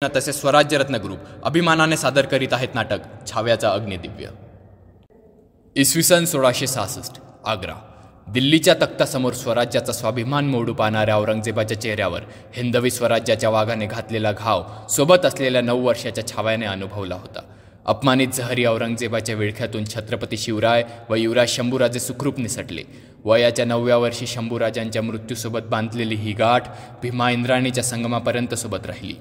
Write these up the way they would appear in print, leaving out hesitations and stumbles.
तसेच स्वराज्यरत्न ग्रुप अभिमानाने सादर करीत आहेत नाटक छाव्याचा अग्निदिव्य। इसवी सन 1666 आग्रा। दिल्लीच्या तख्तासमोर स्वराज्याचा स्वाभिमान मोडू पाहणाऱ्या औरंगजेबाच्या चेहऱ्यावर हिंदवी स्वराज्याच्या वाघाने घातलेला घाव सोबत असलेल्या 9 वर्षाच्या छाव्याने अनुभवला होता। अपमानित जहरी औरंगजेबाच्या विळख्यातून छत्रपती शिवराय व युवराज शंभूराजे सुखरूप निसटले। वयाच्या 9व्या वर्षी शंभूराजांच्या मृत्यूसोबत बांधलेली ही गाठ भीमा इंद्राणीच्या संगमापर्यंत सोबत राहिली।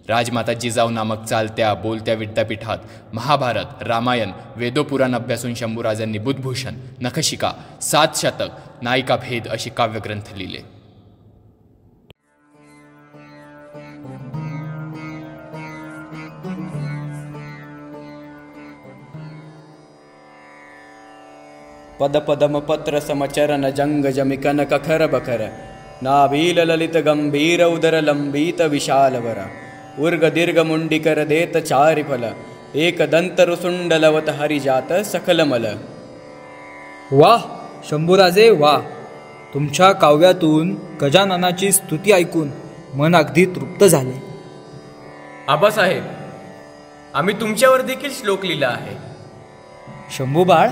राजमाता जिजाऊ नामक चालत्या बोलत्या विद्यापीठात महाभारत, रामायण, वेदोपुराण अभ्यासून शंभूराजांनी बुधभूषण, नखशिका, 7 शतक, नायिका भेद अशी काव्यग्रंथ लिहिले। पद पदम पत्र समचरण जंग जमिकन कखर बखर नाभील ललित गंभीर उदर लंबित विशालवर उर्ग दीर्घ मुंडिकर देत चारिफल एक दंत रुसुंड लवत हरिजात सकलमल। वाह शंभूराजे वाह, तुमच्या काव्यातून गजाननाची स्तुती ऐकून मन अगदी तृप्त झाले। आबासाहेब, आम्ही तुमच्यावर देखील श्लोक लिहिला आहे। शंभूबाळ,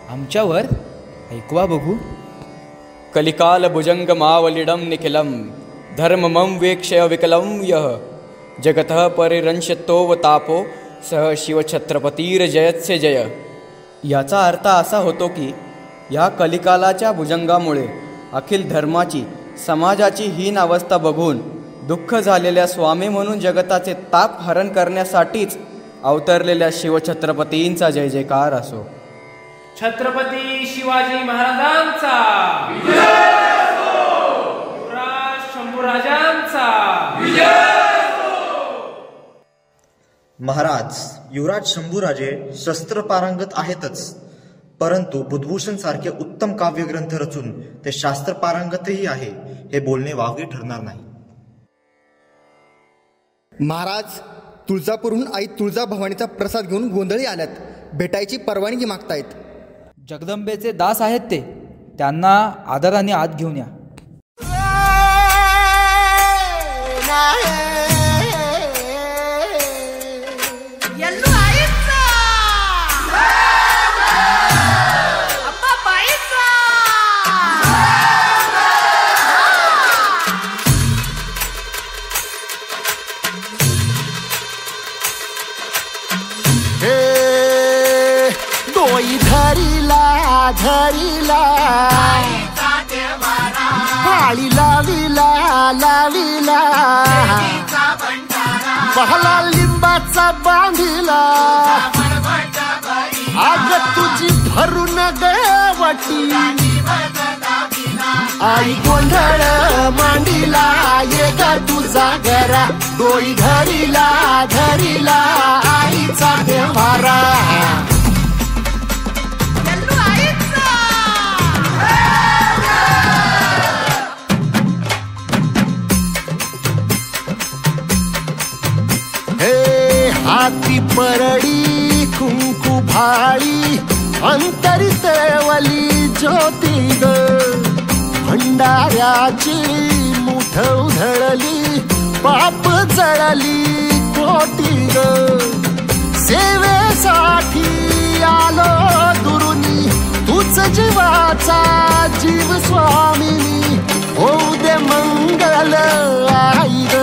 आमच्यावर ऐकवा बघू। कलिकाल भुजंग मावलिडम निखिलम धर्ममं वेक्षय विकलम यः जगतः परिरंशतो व तापो सह शिवछत्रपतीर जयत्से जय। याचा अर्थ असा होतो की या कलिकालाच्या भुजंगामुळे अखिल धर्माची समाजाची हीन अवस्था बघून दुःख झालेल्या स्वामी म्हणून जगताचे ताप हरण करण्यासाठीच अवतरलेल्या शिवछत्रपतींचा जय जयकार असो। छत्रपती शिवाजी महाराजांचा विजय असो। युवराज शंभूराजांचा विजय असो। महाराज, युवराज शंभूराजे शस्त्र पारंगत आहेतच, परंतु बुधभूषण सारखे उत्तम काव्यग्रंथ रचून ते शास्त्र पारंगतही आहे हे बोलणे वावगे ठरणार नाही। महाराज, तुळजापूरहून आई तुळजाभवानीचा प्रसाद घेऊन गोंधळी आल्यात, भेटायची परवानगी मागतायत। जगदंबेचे दास आहेत ते, त्यांना आदराने आत घेऊन या। धरीला भाळी लावीला लावीला पहला लिंबाचा बांधिला आग तुझी भरून गवटी आई गोंधळ मांडीला ये ग तुझा घरा डोई धरीला धरीला आईचा देवारा। हाती परडी कुंकू भाळी अंतरितवली ज्योती ग भंडाऱ्याची मुठ उधळली पाप जळली कोटी ग सेवेसाठी आलो दुरुनी तुझ जीवाचा जीव स्वामिनी होऊ दे मंगल आई ग।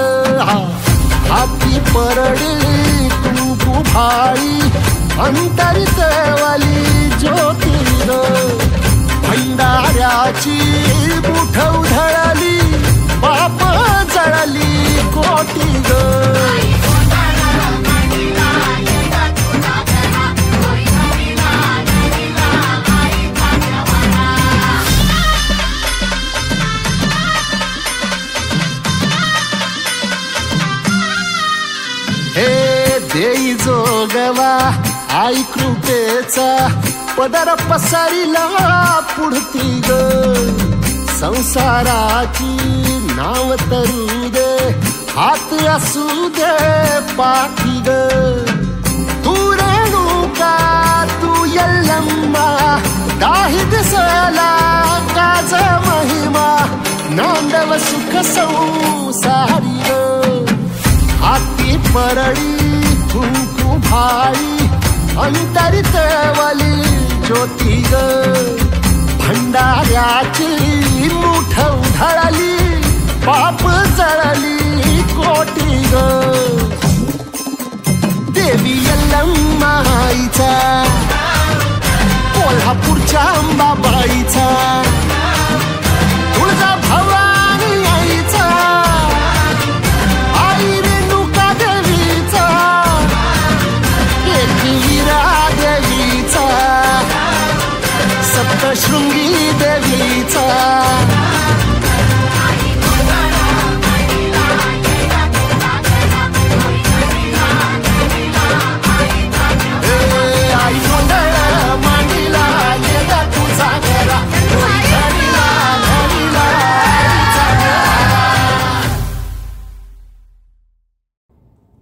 हाती परडी कुंकू भाळी अंतरितवली ज्योती ग भंडाऱ्याची मुठ उधळली पाप जळली कोटी ग। देई जोगवा आई कृपेचा पदर पसरिला पुढती ग संसाराची नाव तरू दे हात असू दे पाठी ग तू रेणुका तू यल्लम्मा दाही दिसला काज महिमा नांदव सुख संसारी ग हाती परडी कुंकू भाई अंतरित वली ज्योती ग भंडाऱ्याची मुठ उधळली पाप जळली कोटी ग देवी यल्लम्मा आईचा कोल्हापूरच्या अंबाबाईचा तुळजा भवानी आईचा आई रेणुका देवीचा एकवीरा देवीचा सप्तशृंगी देवीचा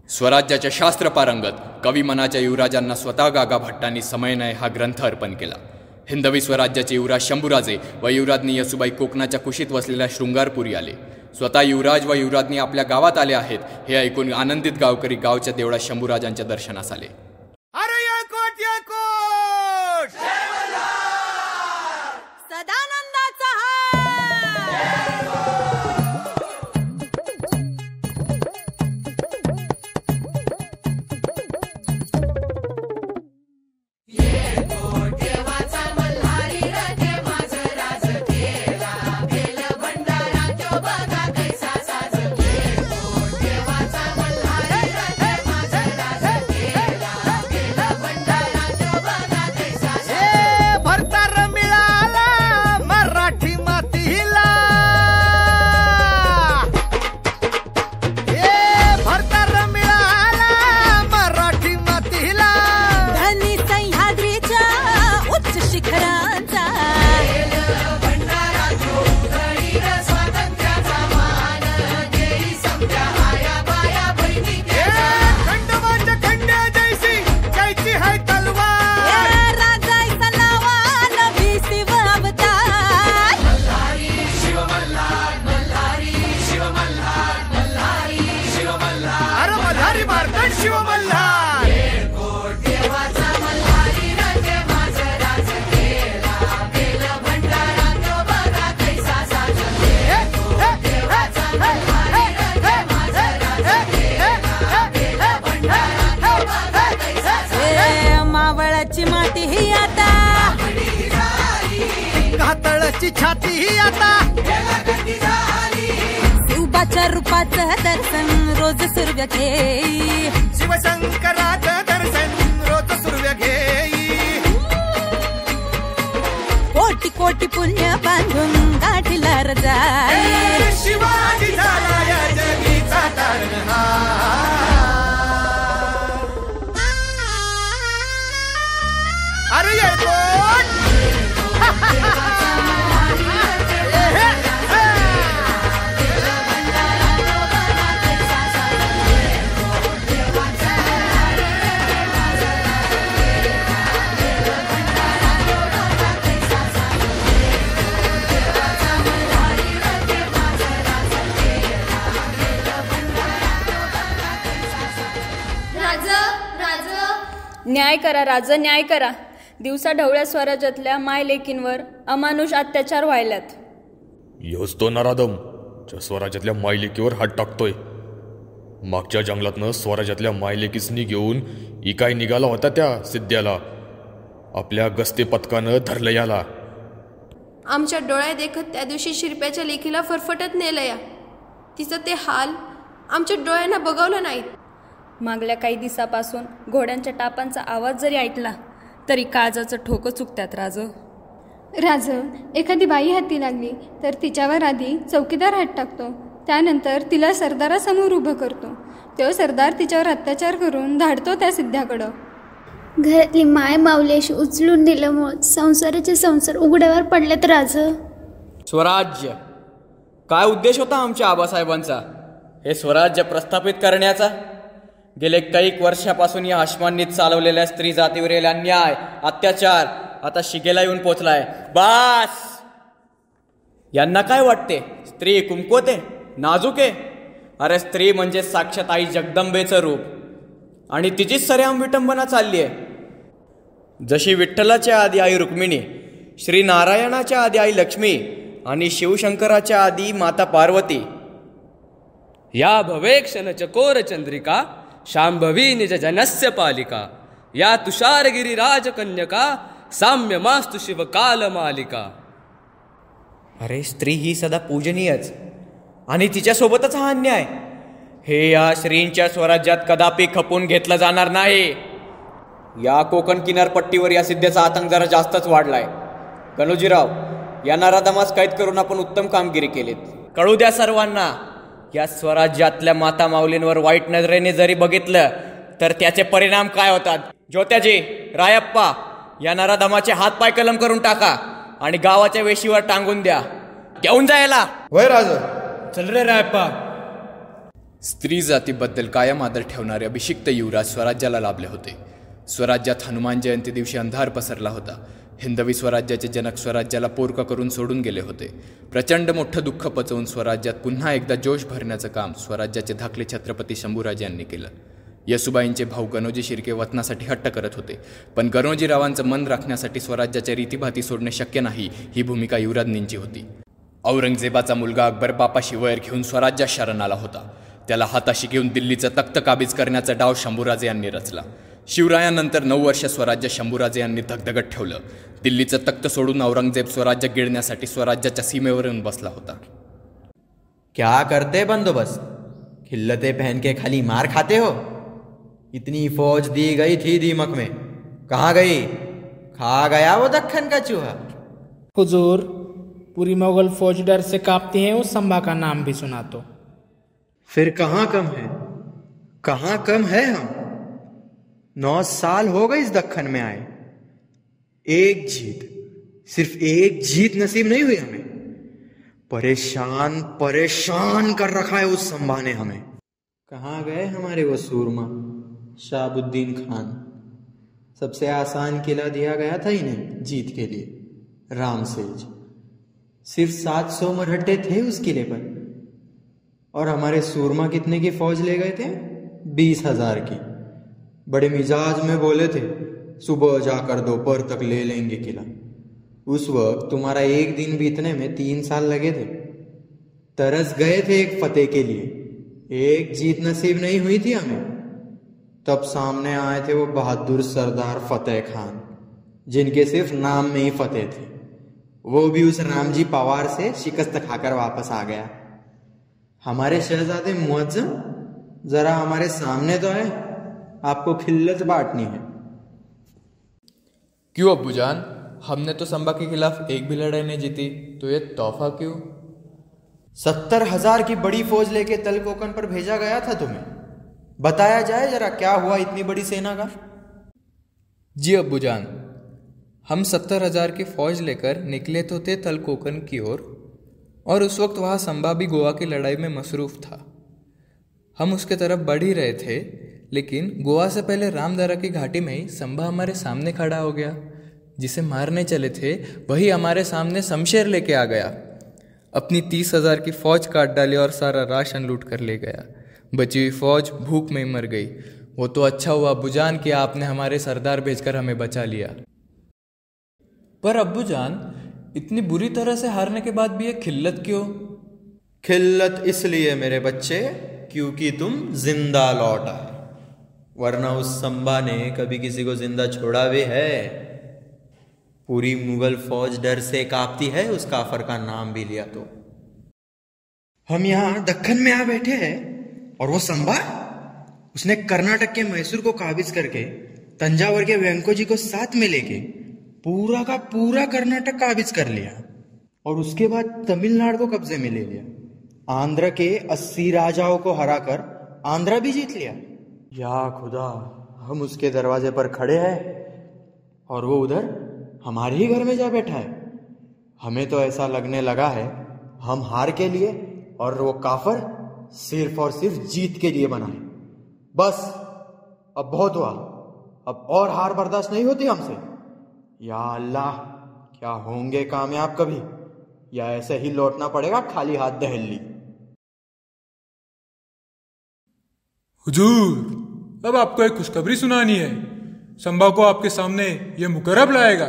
स्वराज्याच्या शास्त्र पारंगत कवी मनाच्या युवराजांना स्वतः गागा भट्टांनी समयनय हा ग्रंथ अर्पण केला. हिंदवी स्वराज्याचे युवराज शंभूराजे व युवराज्ञी यसुबाई कोकणाच्या कुशीत वसलेल्या शृंगारपुरी आले. स्वतः युवराज व युवराज्ञी आपल्या गावात आले आहेत हे ऐकून आनंदित गावकरी गावच्या देवळात शंभूराजांच्या दर्शनास आले. छाती ही आता शिवबाच्या रूपाचं दर्शन रोज सूर्य घेई शिवशंकराचं दर्शन रोज सूर्य घेई कोटी कोटी पुण्य बांधून गाठीला जाई शिवाजी झाला या जगीचा तारणहार अरे ये न्याय करा राज, न्याय करा. दिवसा ढवळ्या स्वराज्यातल्या माय लेकींवर अमानुष अत्याचार व्हायल्यात. योच तो नराधम ज्या स्वराज्यातल्या मायलेकीवर हात टाकतोय. मागच्या जंगलातनं स्वराज्यातल्या मायलेकीसनी घेऊन इकाय निघाला होता त्या सिद्ध्याला. आपल्या गस्ते पथकानं धरलं याला. आमच्या डोळ्या देखत त्या दिवशी शिरप्याच्या लेकीला फरफटत नेलं या. तिचं ते हाल आमच्या डोळ्यांना बघवलं नाहीत. मागल्या काही दिवसापासून घोड्यांच्या टापांचा आवाज जरी ऐकला तरी काळजाचं ठोकं चुकतात राज. राज, एखादी बाई हाती लागली तर तिच्यावर आधी चौकीदार हात टाकतो. त्यानंतर तिला सरदारासमोर उभं करतो. तो सरदार तिच्यावर अत्याचार करून धाडतो त्या सिद्ध्याकडं. घरातली माय माऊलीशी उचलून दिल्यामुळं संसाराचे संसार उघड्यावर पडलेत राज. स्वराज्य काय उद्देश होता आमच्या आबासाहेबांचा हे स्वराज्य प्रस्थापित करण्याचा? गेले कैक वर्षापासून या अश्मांनी चालवलेल्या स्त्री जातीवरील अन्याय अत्याचार आता शिगेला येऊन पोचलाय. बास! यांना काय वाटते स्त्री कुंकवते नाजूक आहे? अरे स्त्री म्हणजे साक्षात आई जगदंबेचं रूप, आणि तिचीच सऱ्याम विटंबना चालली आहे. जशी विठ्ठलाच्या आधी आई रुक्मिणी, श्री नारायणाच्या आधी आई लक्ष्मी आणि शिवशंकराच्या आधी माता पार्वती. या भवे क्षण चकोर चंद्रिका शांभवी निज जनस्य पालिका. या तुषारगिरी राजकन्यका साम्य मास्तु शिव काल मालिका. अरे स्त्री ही सदा पूजनीयच, आणि तिच्यासोबतच हा अन्याय. हे या श्रींच्या स्वराज्यात कदापि खपून घेतलं जाणार नाही. या कोकण किनारपट्टीवर या सिद्धेचा आतंक जरा जास्तच वाढलाय. गणोजीराव, या नराधमास कैद करून आपण उत्तम कामगिरी केलीत. कळू द्या सर्वांना, या स्वराज्यातल्या माता माऊलींवर वाईट नजरेने जरी बघितलं तर त्याचे परिणाम काय होतात. ज्योत्याजी, रायप्पा, या नराधमाचे हात पाय कलम करून टाका आणि गावाच्या वेशीवर टांगून द्या. घेऊन जायला. वय राज, चल रे रायप्पा. स्त्री जातीबद्दल कायम आदर ठेवणारे अभिषिक्त युवराज स्वराज्याला लाभले होते. स्वराज्यात हनुमान जयंती दिवशी अंधार पसरला होता. हिंदवी स्वराज्याचे जनक स्वराज्याला पोरका करून सोडून गेले होते. प्रचंड मोठं दुःख पचवून स्वराज्यात पुन्हा एकदा जोश भरण्याचं काम स्वराज्याचे धाकले छत्रपती शंभूराजे यांनी केलं. येसुबाईंचे भाऊ गणोजी शिर्के वतनासाठी हट्ट करत होते, पण गणोजीरावांचं मन राखण्यासाठी स्वराज्याच्या रीतीभाती सोडणे शक्य नाही ही भूमिका युवराज्ञींची होती. औरंगजेबाचा मुलगा अकबर बापाशी वैर घेऊन स्वराज्यात शरण आला होता. त्याला हाताशी घेऊन दिल्लीचं तख्त काबीज करण्याचा डाव शंभूराजे यांनी रचला. शिवरायानंतर 9 वर्ष स्वराज्य शंभूराजे यांनी धगधगत ठेवलं. दिल्लीचं तख्त सोडून औरंगजेब स्वराज्य गिळण्यासाठी स्वराज्याच्या सीमेवर येऊन बसला होता. क्या करते बंदोबस्त? खिल्लते पहन के खाली मार खाते हो? इतनी फौज दी गई थी दीमक में, कहाँ गई? खा गया वो दक्खन का चूहा. हुजूर, पूरी मुगल फौज डर से कांपती है. उस संभा का नाम भी सुना तो. फिर कहाँ कम है? कहाँ कम है हम? 9 साल हो गए इस दक्खन में आए. एक जीत, सिर्फ एक जीत नसीब नहीं हुई हमें. परेशान परेशान कर रखा है उस संभा ने हमें. कहाँ गए हमारे वो सूरमा शाहबुद्दीन खान? सबसे आसान किला दिया गया था इन्हें जीत के लिए, रामसेज. सिर्फ 700 मरहट्टे थे उस किले पर, और हमारे सूरमा कितने की फौज ले गए थे? 20,000 की. बड़े मिजाज में बोले थे, सुबह जाकर दोपहर तक ले लेंगे किला. उस वक्त तुम्हारा एक दिन बीतने में 3 साल लगे थे. तरस गए थे एक फतेह के लिए. एक जीत नसीब नहीं हुई थी हमें. तब सामने आए थे वो बहादुर सरदार फतेह खान, जिनके सिर्फ नाम में ही फतेह थे. वो भी उस रामजी पवार से शिकस्त खाकर वापस आ गया. हमारे शहजादे मुअज्जम, जरा हमारे सामने तो आए, आपको खिल्लत बांटनी है. क्यों अब्बूजान, हमने तो संभा के खिलाफ एक भी लड़ाई नहीं जीती, तो ये तोहफा क्यों? 70,000 की बड़ी फौज लेके तल कोकन पर भेजा गया था तुम्हें. बताया जाए जरा क्या हुआ इतनी बड़ी सेना का. जी अब्बूजान, हम 70,000 की फौज लेकर निकले तो थे तल कोकन की ओर, और उस वक्त वहाँ संभा भी गोवा की लड़ाई में मसरूफ था. हम उसके तरफ बढ़ ही रहे थे, लेकिन गोवा से पहले रामदरा की घाटी में ही संभा हमारे सामने खड़ा हो गया. जिसे मारने चले थे वही हमारे सामने शमशेर लेके आ गया. अपनी 30,000 की फौज काट डाली और सारा राशन लूट कर ले गया. बची हुई फौज भूख में ही मर गई. वो तो अच्छा हुआ अब्बूजान कि आपने हमारे सरदार भेजकर हमें बचा लिया. पर अब्बूजान, इतनी बुरी तरह से हारने के बाद भी ये खिल्लत क्यों? खिल्लत इसलिए मेरे बच्चे क्योंकि तुम जिंदा लौट आए, वरना उस संभा ने कभी किसी को जिंदा छोड़ा भी है. पूरी मुगल फौज डर से कांपती है उस काफर का नाम भी लिया तो. हम यहाँ दक्खन में आ बैठे हैं, और वो संभा, उसने कर्नाटक के मैसूर को काबिज करके तंजावर के वेंकोजी को साथ में लेके पूरा का पूरा कर्नाटक काबिज कर लिया, और उसके बाद तमिलनाडु को कब्जे में ले लिया. आंध्र के 80 राजाओं को हराकर आंध्रा भी जीत लिया. या खुदा, हम उसके दरवाजे पर खड़े हैं और वो उधर हमारे ही घर में जा बैठा है. हमें तो ऐसा लगने लगा है हम हार के लिए और वो काफर सिर्फ और सिर्फ जीत के लिए बना है. बस अब बहुत हुआ, अब और हार बर्दाश्त नहीं होती हमसे. या अल्लाह, क्या होंगे कामयाब कभी, या ऐसे ही लौटना पड़ेगा खाली हाथ दहली. हुजूर, अब आपको एक खुशखबरी सुनानी है। संभा को आपके सामने ये मुकर्रब लाएगा।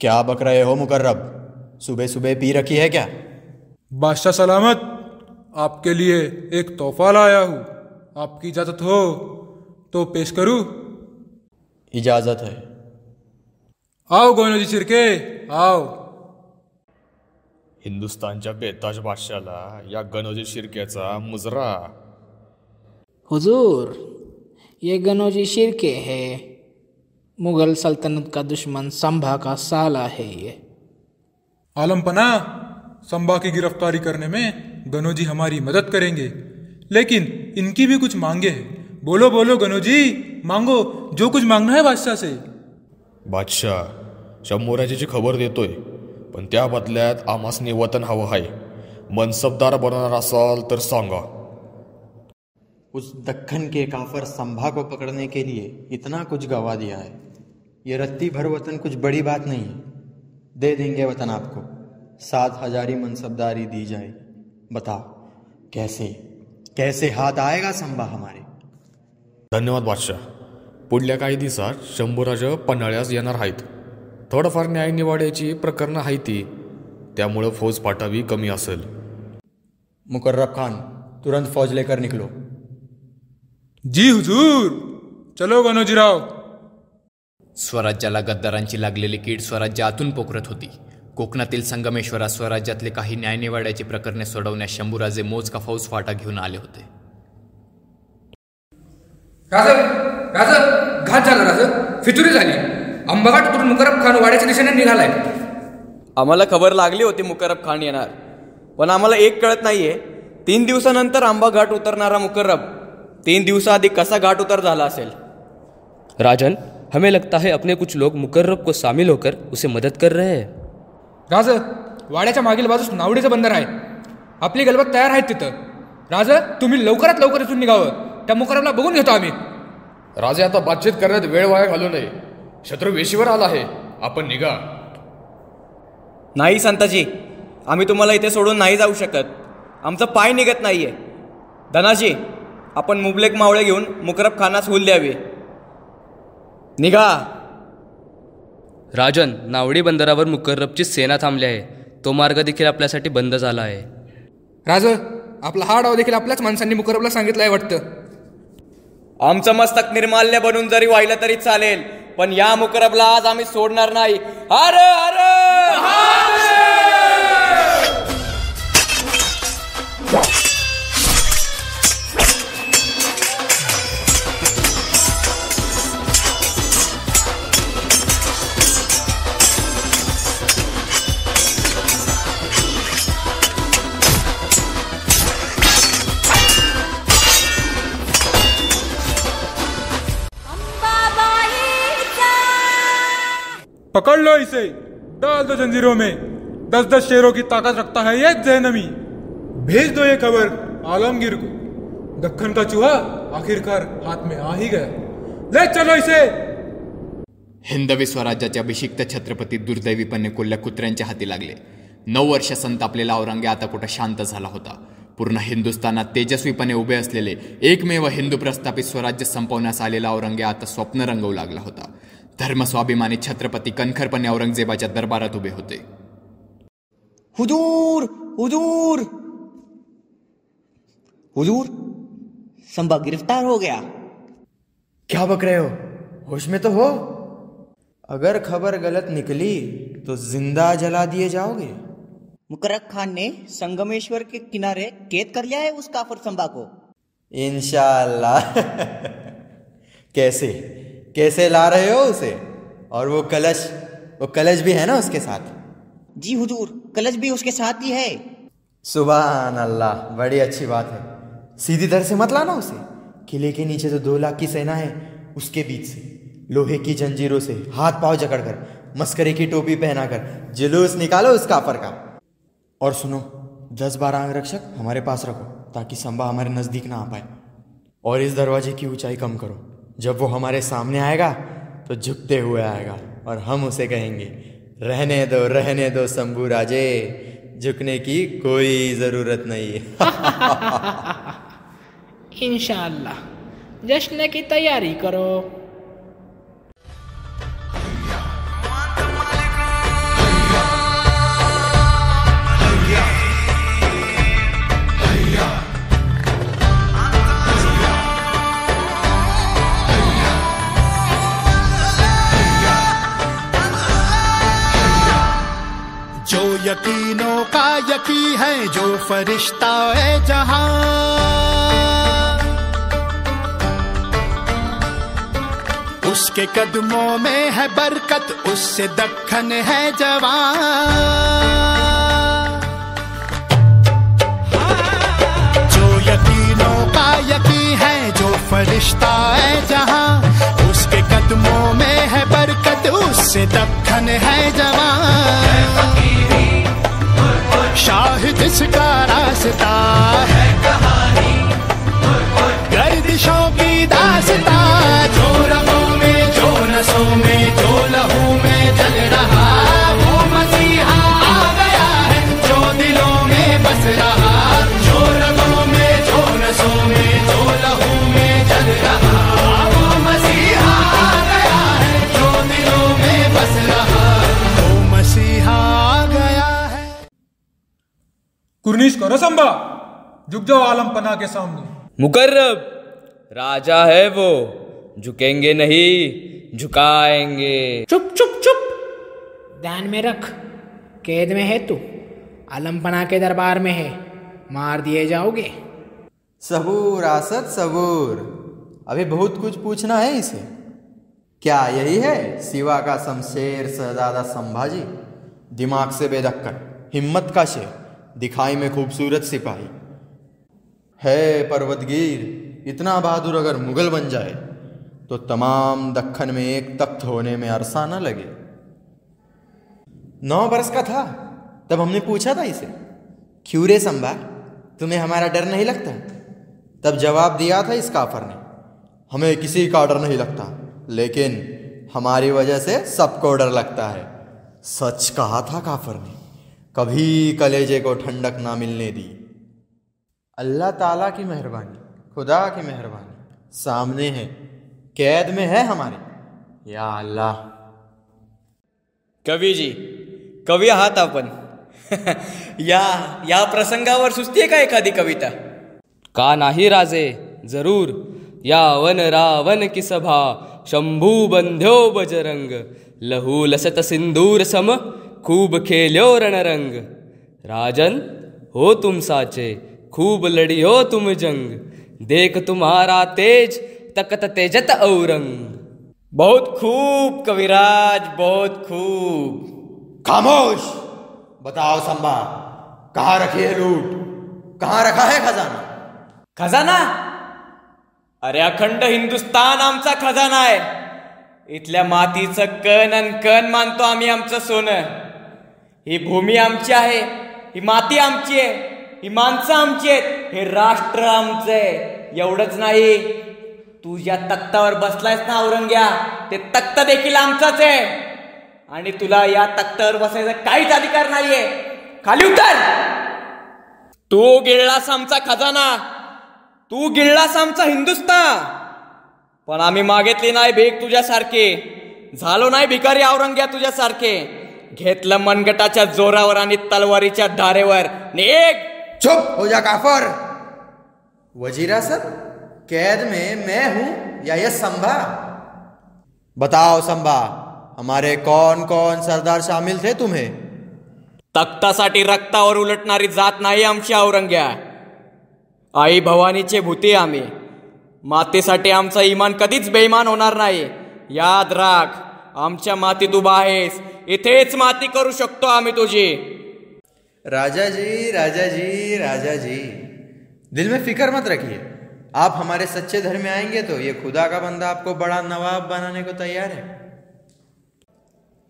क्या बक रहे हो मुकर्रब? सुबह सुबह पी रखी है क्या? बादशाह सलामत, आपके लिए एक तोहफा लाया हूँ। आपकी इजाजत हो तो पेश करूँ? इजाजत है। आओ गणोजी शिर्के, आओ। हिंदुस्तानच्या बेताज बादशाला या गणोजी शिर्क्याचा मुजरा। हुजूर, ये गणोजी शिर्के है, मुगल सल्तनत का दुश्मन संभा का साला है ये। आलमपना, संभा की गिरफ्तारी करने में गणोजी हमारी मदद करेंगे, लेकिन इनकी भी कुछ मांगे हैं। बोलो बोलो गणोजी, मांगो जो कुछ मांगना है बादशाह से। बादशाह, शंभूराजाची खबर देतोय, पण त्या बदल्यात आमासनी वतन हवं आहे। मनसबदार बनणार असाल तर सांगा। उस दक्खन के काफर संभा को पकड़ने के लिए इतना कुछ गवा दिया है। ये रत्ती भर वतन कुछ बड़ी बात नहीं है। दे देंगे वतन आपको, 7,000 मनसबदारी दी जाए। बताओ कैसे कैसे हाथ आएगा संभा हमारे? धन्यवाद बादशाह। पुढल्या काही दिवसात शंभूराजा पन्हाळ्यास येणार आहेत। थोडंफार न्याय निवाड्याची प्रकरणं आहेत ती, त्यामुळं फौज पाठावी कमी असेल। मुकर्रब खान, तुरंत फौज लेकर निकलो। जी हुजूर, चलो गणोजीराव। स्वराज्याला गद्दारांची लागलेली कीड स्वराज्य आतून पोखरत होती। कोकणातील संगमेश्वरात स्वराज्यातले काही न्यायनिवाड्याची प्रकरणे सोडवण्यास शंभूराजे मोजका फौज फाटा घेऊन आले होते। घात झाला राजा, फितुरी झाली। अंबाघाट उतरून मुकर्रब खान वाड्याच्या दिशेने निघालाय। आम्हाला खबर लागली होती मुकर्रब खान येणार, पण आम्हाला एक कळत नाहीये, 3 दिवसानंतर आंबा घाट उतरणारा मुकर्रब 3 दिवसाआधी कसा घाट उतर झाला असेल। राजन, हमें लगता है अपने कुछ लोग मुकर्रब को शामिल होकर उसे मदद कर रहे हैं। राज, वाड्याच्या मागील बाजूस नावडीचं बंदर आहे, आपली गलबत तयार आहेत तिथं। राज, तुम्ही लवकरात लवकर इथून निघावं, त्या मुकर्रबला बघून घेतो आम्ही। राजे, आता बातचीत करण्यात वेळ वाया घालू नये। शत्रू वेशीवर आला आहे, आपण निघा। नाही संताजी, आम्ही तुम्हाला इथे सोडून नाही जाऊ शकत, आमचा पाय निघत नाहीये। धनाजी, आपण मुबलेक मावळे घेऊन मुकर्रब खानास हुल द्यावी। निघा। राजन, नावडी बंदरावर मुकर्रबची सेना थांबली आहे, तो मार्ग देखील आपल्यासाठी बंद झाला आहे। राज, आपला हा डाव देखील आपल्याच माणसांनी मुकर्रबला सांगितलंय वाटतं। आमचं मस्तक निर्माल्य बनून जरी वाहिलं तरी चालेल, पण या मुकर्रबला आज आम्ही सोडणार नाही। हर हर पकड़ लो इसे, डाल दो जंजीरों में। 10-10 शेरों की ताकत रखता है ये जहनमी। भेज दो ये खबर आलमगीर को, दक्खन का चूहा आखिरकार हाथ में आ ही गया। ले चलो इसे। हिंदवी स्वराज्याचे अभिषिक्त छत्रपती दुर्दैवीपणे कोल्ह्या कुत्र्यांच्या हाती लागले। 9 वर्ष संतापलेला औरंगे आता कुठं शांत झाला होता। पूर्ण हिंदुस्थानात तेजस्वीपणे उभे असलेले एकमेव हिंदू प्रस्थापित स्वराज्य संपवण्यास आलेला औरंगे आता स्वप्न रंगवू लागला होता। धर्मस्वाभिमानी छत्रपती कणखरपणे औरंगजेबाच्या दरबारात उभे होते। हुजूर, हुजूर, हुजूर, संभा गिरफ्तार हो गया। क्या बक रहे हो? होश में तो हो। अगर खबर गलत निकली तो जिंदा जला दिए जाओगे। मुकर्रब खान ने संगमेश्वर के किनारे कैद कर लिया है उस काफिर संभा को। इंशाअल्लाह। कैसे कैसे ला रहे हो उसे? और वो कलश भी है ना उसके साथ? जी हुजूर, कलश भी उसके साथ ही है। सुभान अल्लाह, बड़ी अच्छी बात है। सीधी तरह से मत लाना उसे। किले के नीचे तो 2 लाख की सेना है, उसके बीच से लोहे की जंजीरों से हाथ पांव जकड़कर, मस्करे की टोपी पहनाकर जुलूस निकालो उस काफर का। और सुनो, 10-12 अंगरक्षक हमारे पास रखो, ताकि संभा हमारे नजदीक ना आ पाए। और इस दरवाजे की ऊंचाई कम करो। जब वो हमारे सामने आएगा तो झुकते हुए आएगा, और हम उसे कहेंगे, रहने दो शंभू राजे, झुकने की कोई जरूरत नहीं। इंशाअल्लाह जश्न की तैयारी करो। जो यकीनों का यकी है, जो फरिश्ता है जहां, उसके कदमों में है बरकत, उससे दक्खन है जवां। जो यकीनों का यकी है, जो फरिश्ता है जहां, उसके कदमों में है बरकत, उससे दक्खन है जवां। शाह जिसका रास्ता है कहानी, गर्दिशों की दास्ता, जो रगों में, जो नसों में, जो लहू में जल रहा, वो मसीहा आ गया है, जो दिलों में बस रहा। जो रगों में, जो नसों में, जो लहू में जल रहा, वो मसीहा आ गया है, जो दिलों में बस रहा, वो मसीहा आ गया है। कुर्निश करो संभा, झुक जाओ आलम पना के सामने। मुकर्रब राजा है वो, झुकेंगे नहीं झुकाएंगे। चुप चुप चुप, ध्यान में रख, कैद में है तू, आलमपना के दरबार में है, मार दिए जाओगे। सबूर आसद सबूर, अभी बहुत कुछ पूछना है इसे। क्या यही है सिवा का शमशेर शहजादा संभाजी? दिमाग से बेदक्कन, हिम्मत का शेर, दिखाई में खूबसूरत सिपाही है। परवतगीर इतना बहादुर अगर मुगल बन जाए तो तमाम दक्खन में एक तख्त होने में अरसा न लगे। 9 बरस का था तब हमने पूछा था इसे, क्यों रे संभा, तुम्हें हमारा डर नहीं लगता? तब जवाब दिया था इस काफर ने, हमें किसी का डर नहीं लगता, लेकिन हमारी वजह से सबको डर लगता है। सच कहा था काफर ने, कभी कलेजे को ठंडक ना मिलने दी। अल्लाह ताला की मेहरबानी, खुदा की मेहरबानी सामने है, कैद में है हमारे। या अल्लाह। कवी जी, कवी आहात आपण या प्रसंगावर सुचते का एखादी कविता? का नाही राजे, जरूर। यावन रावण की सभा, शंभू बंध्यो बजरंग, लहू लसत सिंदूर सम, खूब खेल्यो रणरंग। राजन हो तुम साचे, खूब लड़ी हो तुम जंग, देख तुम्हारा तेज, तकत तेजत औरंग। बहुत खूब कविराज, बहुत खूब। खामोश, बताओ संभा, कहाँ रखी है लूट, कहाँ रखा है खजाना? खजाना? अरे अखंड हिंदुस्तान आमचा खजाना आहे। इथल्या मातीचं कण अन कण मानतो आम्ही आमचं सोनं। ही भूमी आमची आहे, ही माती आमची आहे, ही माणसं आमची आहेत, हे राष्ट्र आमचं आहे। एवढंच नाही, तू ज्या तख्तावर बसलायस ना औरंग्या, ते तख्त देखील आमचाच आहे आणि तुला या तख्तावर बसायचा काहीच अधिकार नाहीये। खाली उतर। तू गिळलास आमचा खजाना, तू गिळलास आमचा हिंदुस्तान, पण आम्ही मागितली नाही भीक तुझ्यासारखी, झालो नाही भिकारी औरंग्या तुझ्यासारखे। घेतलं मनगटाच्या जोरावर आणि तलवारीच्या धारेवर। निघ। चुप हो जा काफर। वजीरा सर, कैद में मैं हूं या ये संभा? बताओ संभा, हमारे कौन कौन सरदार शामिल थे तुम्हें? तख्तासाठी रक्तावर उलटणारी जात नाही आमची औरंग्या। आई भवानीचे भूती आम्ही, मातेसाठी आमचा इमान कधीच बेईमान होणार नाही। याद राख, आमच्या मातीत उभा आहेस, इथेच माती करू शकतो आम्ही तुझी। राजा जी, राजा जी, राजा जी, दिल में फिक्र मत रखिए, आप हमारे सच्चे धर्म में आएंगे तो ये खुदा का बंदा आपको बड़ा नवाब बनाने को तैयार है।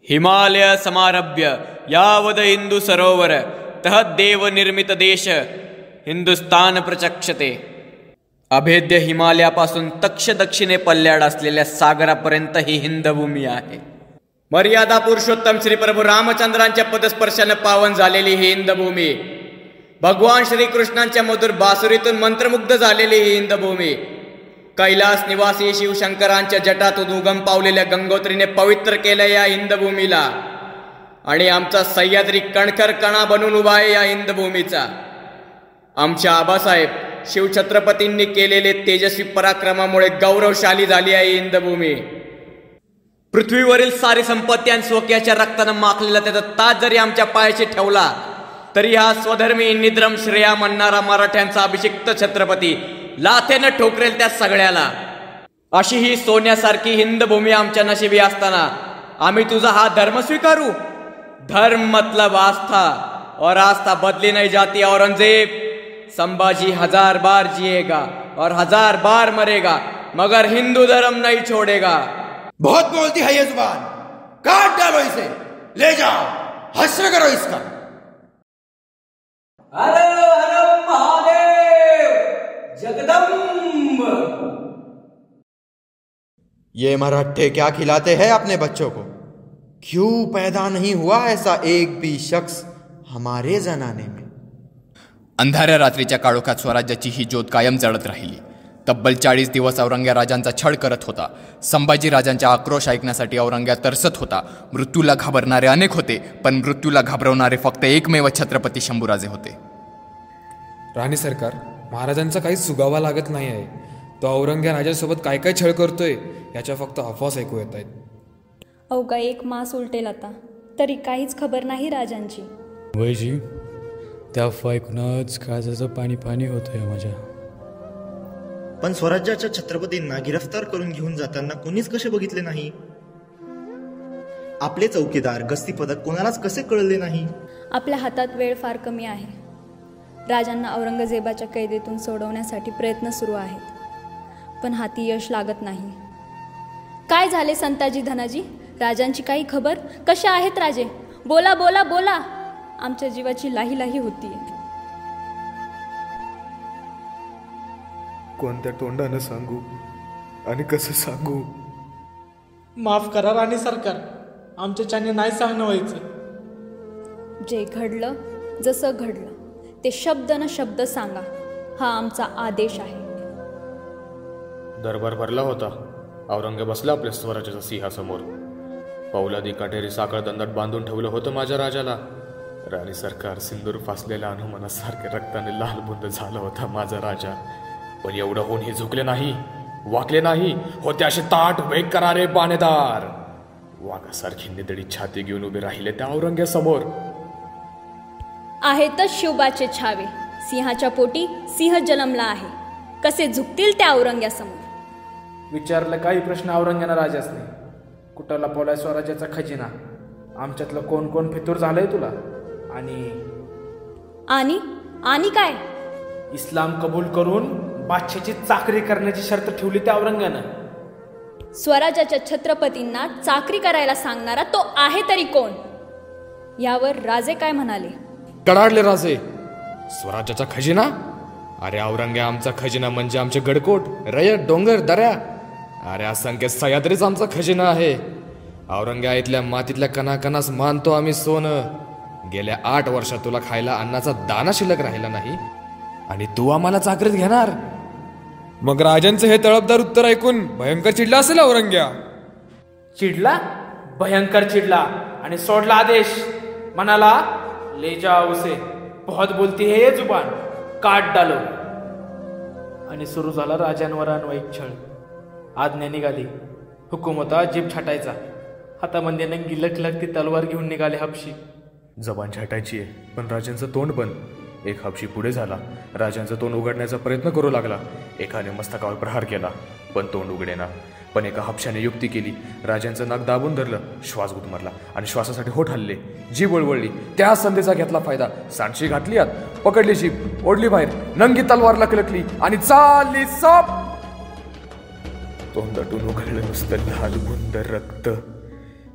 हिमालय समारभ्य यावद हिंदू सरोवर, तह देव निर्मित देश हिंदुस्तान प्रचक्षते। अभेद्य हिमालयापासून तक्ष दक्षिणे पल्ल्याड असलेल्या सागरापर्यंत ही हिंदभूमी आहे। मर्यादा पुरुषोत्तम श्री प्रभू रामचंद्रांच्या पदस्पर्शाने पावन झालेली ही हिंदभूमी भगवान श्रीकृष्णांच्या मधुर बासुरीतून मंत्रमुग्ध झालेली ही हिंदभूमी, कैलास निवासी शिवशंकरांच्या जटातून उगम पावलेल्या गंगोत्रीने पवित्र केलं या हिंदभूमीला. आणि आमचा सह्याद्री कणखर कणा बनून उभा आहे या हिंदभूमीचा. आमच्या आबासाहेब शिवछत्रपतींनी केलेले तेजस्वी पराक्रमामुळे गौरवशाली झाली आहे हिंदभूमी. पृथ्वीवरील सारी संपत्ती आणि स्वकीयाच्या रक्तानं माखलेला त्याचा ताज जरी आमच्या पायाशी ठेवला तरी हा स्वधर्मी निद्रम श्रेया म्हणणारा मराठ्यांचा अभिषिक्त छत्रपती लाथेनं ठोकरेल त्या सगळ्याला. अशी ही सोन्यासारखी हिंदभूमी आमच्या नशिबी असताना आम्ही तुझा हा धर्म स्वीकारू? धर्म मतलब आस्था, और आस्था बदली नहीं जाती औरंगजेब. संभाजी 1000 बार जिएगा और 1000 बार मरेगा, मगर हिंदू धर्म नहीं छोड़ेगा. बहुत बोलती है ये जुबान, काट डालो इसे, ले जाओ, हश्र करो इसका. हर हर महादेव जगदम्ब. ये मराठे क्या खिलाते हैं अपने बच्चों को? क्यों पैदा नहीं हुआ ऐसा एक भी शख्स हमारे जनाने में? अंधाऱ्या रात्रीच्या काळोखात स्वराज्याची ही ज्योत कायम जळत राहिली. तब्बल 40 दिवस औरंग्या राजांचा छळ करत होता. संभाजी राजांचा आक्रोश ऐकण्यासाठी औरंग्या तरसत होता. मृत्यूला घाबरणारे अनेक होते, पण मृत्यूला घाबरवणारे फक्त एकमेव छत्रपती शंभूराजे होते. राणी सरकार, महाराजांचा काहीच सुगावा लागत नाही आहे. तो औरंग्या राजासोबत काय काय छळ करतोय याच्या फक्त अफवाच ऐकू येत आहेत. अवघा 1 मास उलटेल आता तरी काहीच खबर नाही राजांची. वैजी, त्या अफवा ऐकूनच काळजाचं पाणी पाणी होतंय माझ्या. पण स्वराज्याच्या छत्रपतींना गिरफ्तार करून घेऊन जाताना कोणीच कसे बघितले नाही? आपले चौकीदार गस्ती पदक कोणालाच कसे कळले नाही? आपल्या हातात वेळ फार कमी आहे. राजांना औरंगजेबाच्या कैदेतून सोडवण्यासाठी प्रयत्न सुरू आहेत, पण हाती यश लागत नाही. काय झाले संताजी धनाजी? राजांची काही खबर? कशा आहेत राजे? बोला बोला बोला, आमच्या जीवाची लाही लाही होतीये. कोणत्या तोंडानं सांगू आणि कसं सांगू? माफ करा राणी सरकार, आमच्याच्याने नाही सांगणं व्हायचं. जे घडलं, जसं घडलं ते शब्द न शब्द सांगा, हा आमचा आदेश आहे. दरबार भरला होता. औरंगजेब बसला आपल्या स्वराज्याच्या सिंहासमोर. पौलादी काटेरी साखळ दंडात बांधून ठेवलं होतं माझ्या राजाला. राणी सरकार, सिंदूर फासलेल्या अनुमनासारखे रक्ताने लालबुंद झाला होता माझा राजा. पण एवढं होऊनही झुकले नाही, वाकले नाही. होते असे ताट वेग करारे बाणेदार. वाघासारखी निदडी छाती घेऊन उभे राहिले त्या औरंग्यासमोर. आहेतच शिवबाचे छावे, सिंहाच्या पोटी सिंह जन्मला आहे. कसे झुकतील त्या औरंग्यासमोर? विचारलं काही प्रश्न औरंग्यानं राजासने. कुठं लपवलाय स्वराज्याचा खजिना? आमच्यातलं कोण कोण फितूर झालंय तुला? आणि आणि काय? इस्लाम कबूल करून बादशाची चाकरी करण्याची शर्त ठेवली त्या औरंग्यानं. स्वराज्याच्या छत्रपतींना चाकरी करायला सांगणारा तो आहे तरी कोण? यावर राजे काय म्हणाले? कडाडले राजे. स्वराज्याचा खजिना? अरे औरंग्या, आमचा खजिना म्हणजे आमचे गडकोट, रयत, डोंगर, दऱ्या. अरे असंख्य सह्याद्रीच आमचा खजिना आहे. औरंग्या, इथल्या मातीतल्या कणाकणास मानतो आम्ही सोनं. गेल्या 8 वर्षात तुला खायला अन्नाचा दाना शिल्लक राहिला नाही आणि तू आम्हाला चाकरीत घेणार? मग राजांचं हे तळपदार उत्तर ऐकून भयंकर चिडला असेल औरंग्या. चिडला? भयंकर चिडला आणि सोडला आदेश. म्हणाला, ले जाओ उसे, बहुत बोलती है ये जुबान, काट डालो. आणि सुरू झाला राजांवर अन्वयिक छळ. आज्ञा निघाली. हुकूम होता जीभ छाटायचा. हातामध्ये नंगी लखलखती तलवार घेऊन निघाले हबशी. जबान छाटायची आहे, पण राजांचं तोंड बंद. एक हबशी पुढे झाला. राजांचं तोंड उघडण्याचा प्रयत्न करू लागला. एकाने मस्तकावर प्रहार केला, पण तोंड उघडेना. पण एका हबशाने युक्ती केली. राजांचं नाक दाबून धरलं, श्वास गुदमरला आणि श्वासासाठी होठ हल्ले. जीभ वळवळली. त्या संधीचा घेतला फायदा. सांडशी घातली आत, पकडली जीभ, ओढली बाहेर. नंगी तलवार लकलकली आणि चालली साप. तोंडातून उघडलं नुसतं लालबुंद रक्त.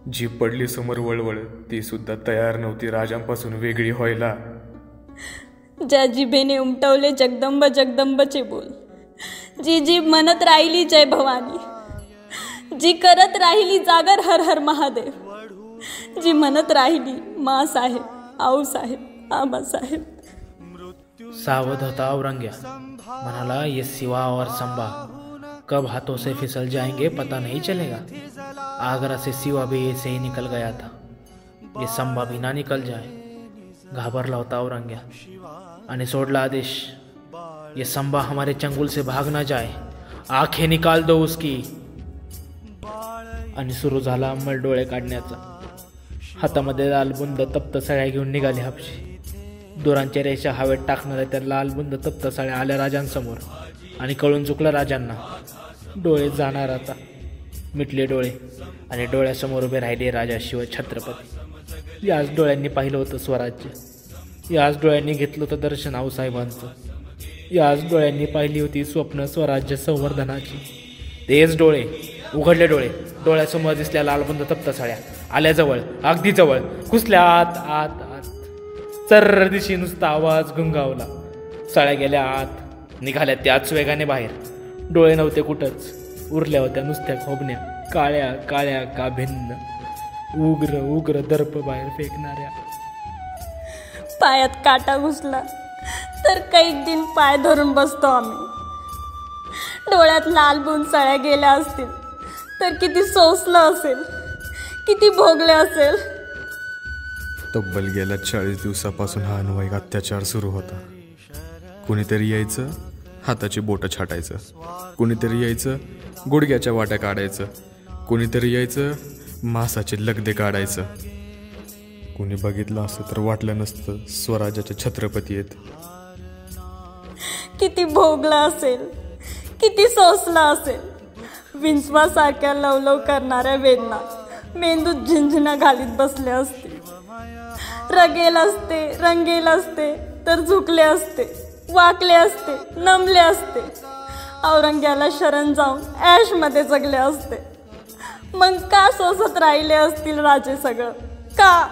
जीभ पडली समोर वळवळ. ती सुद्धा तयार नव्हती राजांपासून वेगळी व्हायला. ज्या जिभेने उमटवले जगदंब जगदंबचे बोल, जी जीभ म्हणत राहिली जय भवानी, जी करत राहिली जागर हर हर महादेव, जी म्हणत राहिली मा साहेब, आऊ साहेब, आबा साहेब. सावध होता औरंग्या, म्हणाला ये सिवा और संबा कब हाथों से फिसल जाएंगे पता नहीं चलेगा। आगरा से सिवा भी ऐसे ही निकल गया था, ये संबा भी ना निकल जाए। घाबरला होता औरंग्या आणि सोडला आदेश, ये संबा हमारे चंगुल से भाग ना जाए, आंखें निकाल दो उसकी। आणि सुरू झाला अंमल डोळे काढण्याचा। हातामध्ये लालबुंद तप्त सळ्या घेऊन निघाले हापशी। दोरांच्या रेषा हवेत टाकणाऱ्या त्या लालबुंद तप्त सळ्या आल्या राजांसमोर आणि कळून चुकलं राजांना। डोळे जाणार आता, मिटले डोळे आणि डोळ्यासमोर उभे राहिले राजा शिव छत्रपती। याच डोळ्यांनी पाहिलं होतं स्वराज्य, याच डोळ्यांनी घेतलं होतं दर्शन आऊसाहेबांचं, याच डोळ्यांनी पाहिली होती स्वप्न स्वराज्य संवर्धनाची। तेच डोळे, उघडले डोळे, डोळ्यासमोर दिसल्या लालबुंद तप्त सळ्या आल्या जवळ, अगदी जवळ, घुसल्या आत आत आत। सर्र दिशी नुसता आवाज घुंगावला। सळ्या गेल्या आत, निघाल्या त्याच वेगाने बाहेर। डोळे नव्हते कुठंच, उरल्या होत्या नुसत्या खोबण्या, काळ्या काळ्या का भिन्न, उग्र उग्र दर्प बाहेर फेकणाऱ्या। पायात काटा घुसला तर कैक दिन पाय धरून बसतो आम्ही। डोळ्यात लालबुंद सळ्या गेल्या असतील तर किती सोसलं असेल, किती भोगले असेल। तब्बल गेल्या 40 दिवसापासून हा अनवैक अत्याचार सुरू होता। कुणीतरी यायचं, हाताची बोटं छाटायचं, कुणीतरी यायचं, गुडघ्याच्या वाट्या काढायचं, कुणीतरी यायचं, मांसाचे लगदे काढायचं। कुणी बघितलं असतं तर वाटलं नसतं स्वराज्याचे छत्रपती आहेत। किती भोगलं असेल, किती सोसलं असेल। विंचवासारख्या लवलव करणाऱ्या वेदना मेंदूत झिंझिण्या घालीत बसले असते। रगेल असते, रंगेल असते तर झुकले असते, वाकले असते, नमले असते। औरंग्याला शरण जाऊन ॲशमध्ये जगले असते। मग का सोसत राहिले असतील राजे सगळं, का?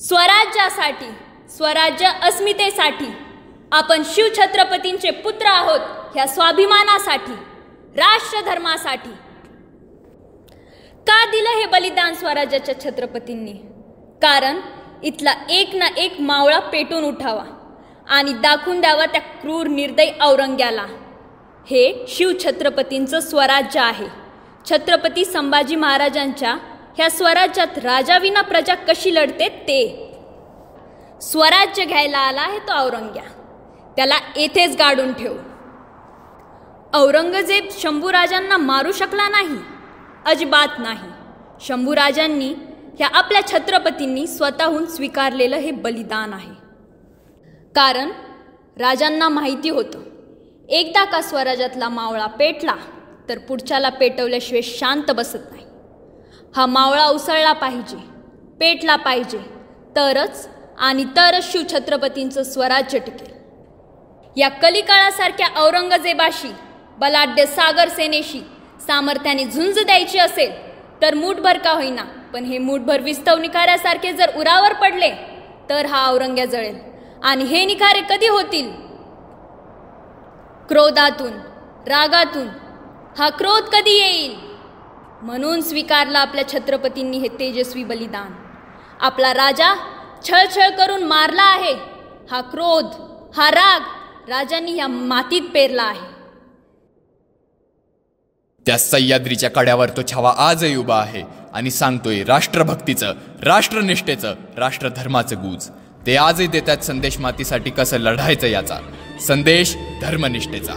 स्वराज्यासाठी, स्वराज्य अस्मितेसाठी, आपण शिवछत्रपतींचे पुत्र आहोत ह्या स्वाभिमानासाठी, राष्ट्रधर्मासाठी का दिलं हे बलिदान स्वराज्याच्या छत्रपतींनी? कारण इथला एक ना एक मावळा पेटून उठावा आणि दाखवून द्यावा त्या क्रूर निर्दयी औरंग्याला हे शिवछत्रपतींचं स्वराज्य आहे। छत्रपती संभाजी महाराजांच्या ह्या स्वराज्यात राजाविना प्रजा कशी लढते ते। स्वराज्य घ्यायला आला आहे तो औरंग्या, त्याला येथेच गाडून ठेव। औरंगजेब शंभूराजांना मारू शकला नाही, अजिबात नाही। शंभूराजांनी ह्या आपल्या छत्रपतींनी स्वतःहून स्वीकारलेलं हे बलिदान आहे। कारण राजांना माहिती होतं, एकदा का स्वराज्यातला मावळा पेटला तर पुढच्याला पेटवल्याशिवाय शांत बसत नाही। हा मावळा उसळला पाहिजे, पेटला पाहिजे, तरच शिवछत्रपतींचं स्वराज्य टिकेल। या कलिकाळासारख्या औरंगजेबाशी, बलाढ्य सागर सेनेशी सामर्थ्याने झुंज द्यायची असेल तर मूठभर का होईना, पण हे मूठभर विस्तव निखाऱ्यासारखे जर उरावर पडले तर हा औरंग्या जळेल। आणि हे निखारे कधी होतील? क्रोधातून, रागातून। हा क्रोध कधी येईल? म्हणून स्वीकारला आपल्या छत्रपतींनी हे तेजस्वी बलिदान। आपला राजा छळछळ करून मारला आहे, हा क्रोध, हा राग राजांनी या मातीत पेरला आहे। त्या सह्याद्रीच्या कड्यावर तो छावा आजही उभा आहे आणि सांगतोय राष्ट्रभक्तीचं, राष्ट्रनिष्ठेचं, राष्ट्रधर्माचं गूज। ते आजही देतात संदेश मातीसाठी कसं लढायचं याचा, संदेश धर्मनिष्ठेचा।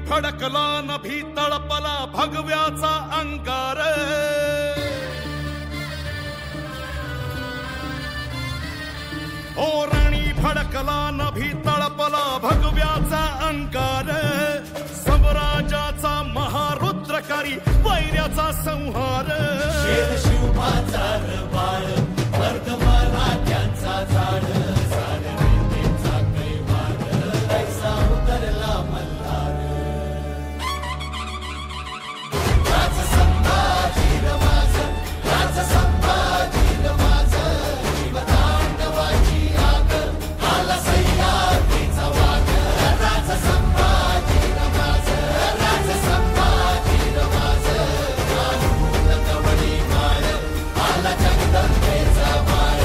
फडकला नभी तळपला भगव्याचा अंगार, ओरणी फडकला नभी तळपला भगव्याचा अंकार स्वराज्याचा महारुद्रकारी वैर्याचा संहार शिवबाचा बाळ वर्ग मराठ्यांचा झाड सागरेचा कैवार ऐसा उतरला मल्हार राज संभाजी रमाज राज संभाजी रमाज शिवतांडवाची आग आला सह्याद्रीचा वाघ राज संभाजी रमाज राज संभाजी रमाज कानून कवडी माळ आला जगदंबेचा माळ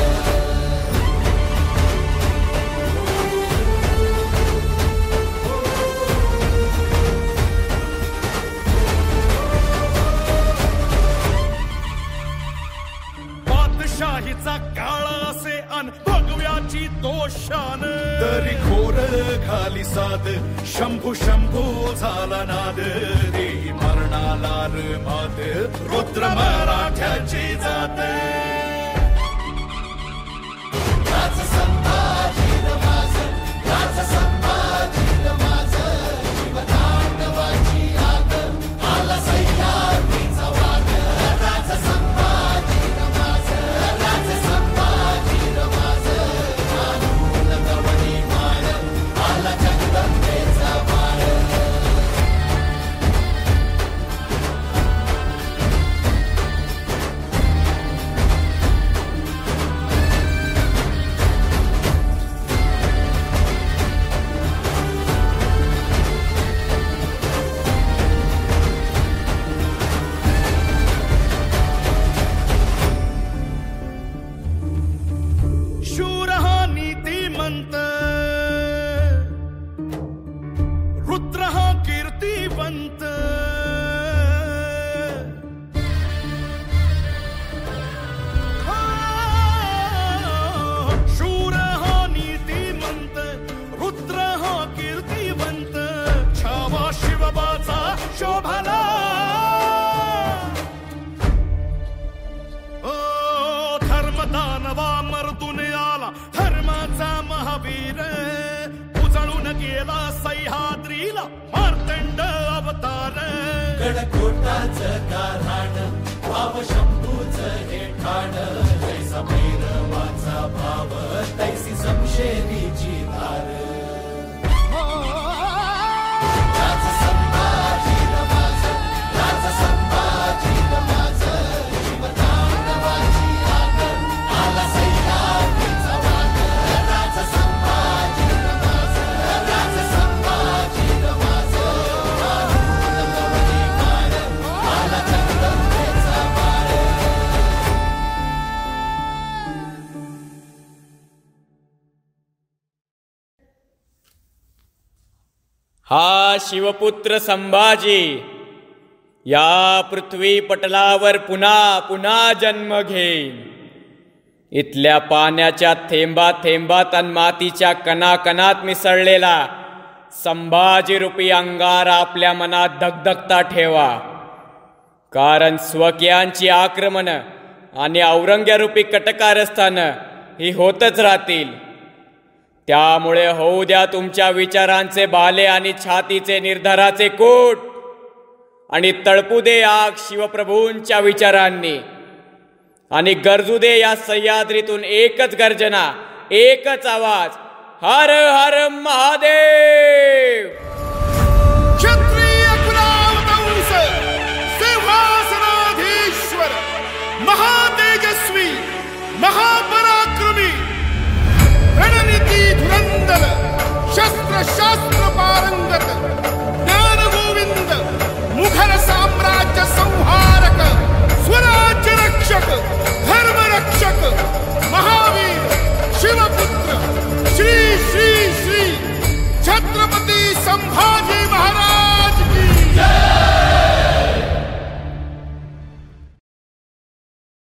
बादशाहीचा काळ असे अन भगव्याची तो शान तरी घोर खाली साद शंभू शंभू झाला नाद देही मरणाला मात रुद्र मराठ्याची जात राज संभाजी रमाज राज संभाजी रमाज शिवतांडवाची आग आला सह्याद्रीचा वाघ राज संभाजी रमाज राज संभाजी रमाज कानून कवडी माळ आला जगदंबेचा माळ शूर हा नीतिमंत रुद्र हा कीर्तिवंत शूर हा नीतिमंत रुद्र हा कीर्तिवंत छावा शिवबाचा शोभला ओ धर्मदानवा मर्दून आला धर्माचा महावीर उजळून गेला सह्याद्रीला मार्तंड अवतार गडकोटाचं गाराड भाव शंभूच हे ठाण जैसा भैरवाचा भाव तैसी समशेरीची धार राज संभाजी रमाज राज संभाजी रमाज शिवतांडवाची आग आला सह्याद्रीचा वाघ राज संभाजी रमाज राज संभाजी रमाज कानून कवडी माळ आला जगदंबेचा माळ हा शिवपुत्र संभाजी या पृथ्वी पटलावर पुन्हा पुन्हा जन्म घेईन. इथल्या पाण्याच्या थेंबा थेंबात आणि मातीच्या कणाकणात मिसळलेला संभाजी रूपी अंगार आपल्या मनात धगधगता ठेवा. कारण स्वकीयांची आक्रमण आणि औरंग्यारूपी कटकारस्थानं ही होतच राहतील. त्यामुळे होऊ द्या तुमच्या विचारांचे भाले आणि छातीचे निर्धाराचे कूट आणि तळपू दे आग शिवप्रभूंच्या विचारांनी आणि गरजू दे या सह्याद्रीतून एकच गर्जना, एकच आवाज, हर हर महादेव.